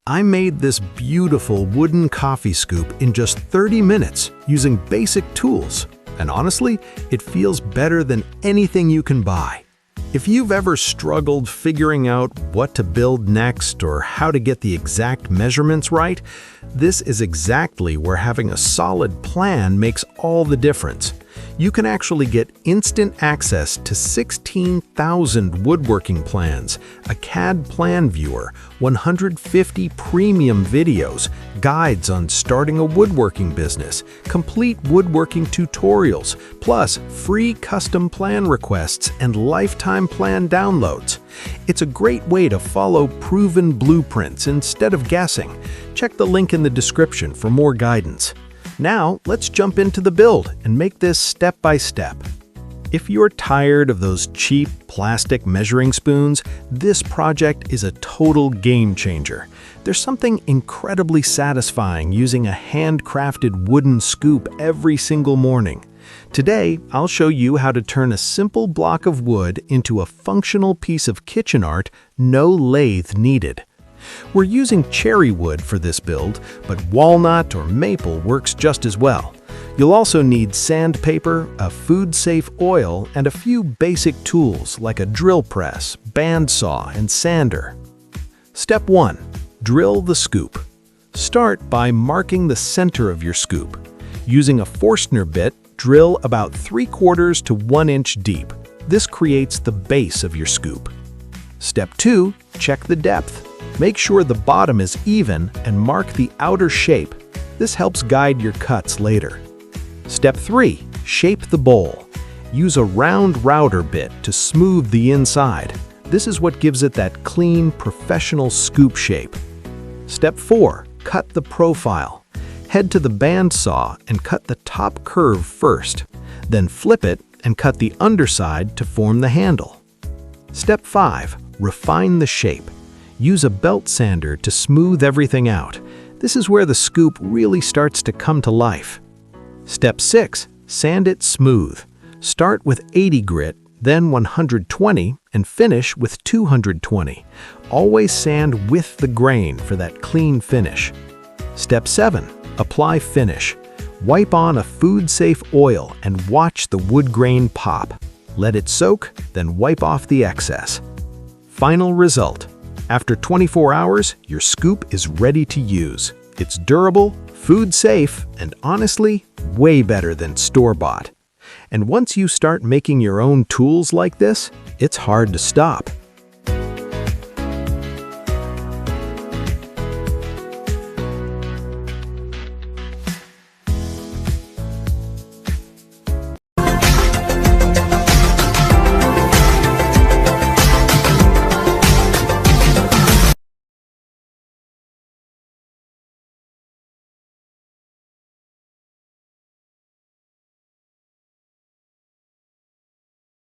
I made this beautiful wooden coffee scoop in just 30 minutes using basic tools. And honestly, it feels better than anything you can buy. If you've ever struggled figuring out what to build next or how to get the exact measurements right, this is exactly where having a solid plan makes all the difference. You can actually get instant access to 16,000 woodworking plans, a CAD plan viewer, 150 premium videos, guides on starting a woodworking business, complete woodworking tutorials, plus free custom plan requests and lifetime plan downloads. It's a great way to follow proven blueprints instead of guessing. Check the link in the description for more guidance. Now, let's jump into the build and make this step by step. If you're tired of those cheap plastic measuring spoons, this project is a total game changer. There's something incredibly satisfying using a handcrafted wooden scoop every single morning. Today, I'll show you how to turn a simple block of wood into a functional piece of kitchen art, no lathe needed. We're using cherry wood for this build, but walnut or maple works just as well. You'll also need sandpaper, a food-safe oil, and a few basic tools like a drill press, bandsaw, and sander. Step 1. Drill the scoop. Start by marking the center of your scoop. Using a Forstner bit, drill about 3/4 to 1 inch deep. This creates the base of your scoop. Step 2. Check the depth. Make sure the bottom is even and mark the outer shape. This helps guide your cuts later. Step 3. Shape the bowl. Use a round router bit to smooth the inside. This is what gives it that clean, professional scoop shape. Step 4. Cut the profile. Head to the bandsaw and cut the top curve first. Then flip it and cut the underside to form the handle. Step 5. Refine the shape. Use a belt sander to smooth everything out. This is where the scoop really starts to come to life. Step 6. Sand it smooth. Start with 80 grit, then 120, and finish with 220. Always sand with the grain for that clean finish. Step 7. Apply finish. Wipe on a food-safe oil and watch the wood grain pop. Let it soak, then wipe off the excess. Final result. After 24 hours, your scoop is ready to use. It's durable, food-safe, and honestly, way better than store-bought. And once you start making your own tools like this, it's hard to stop.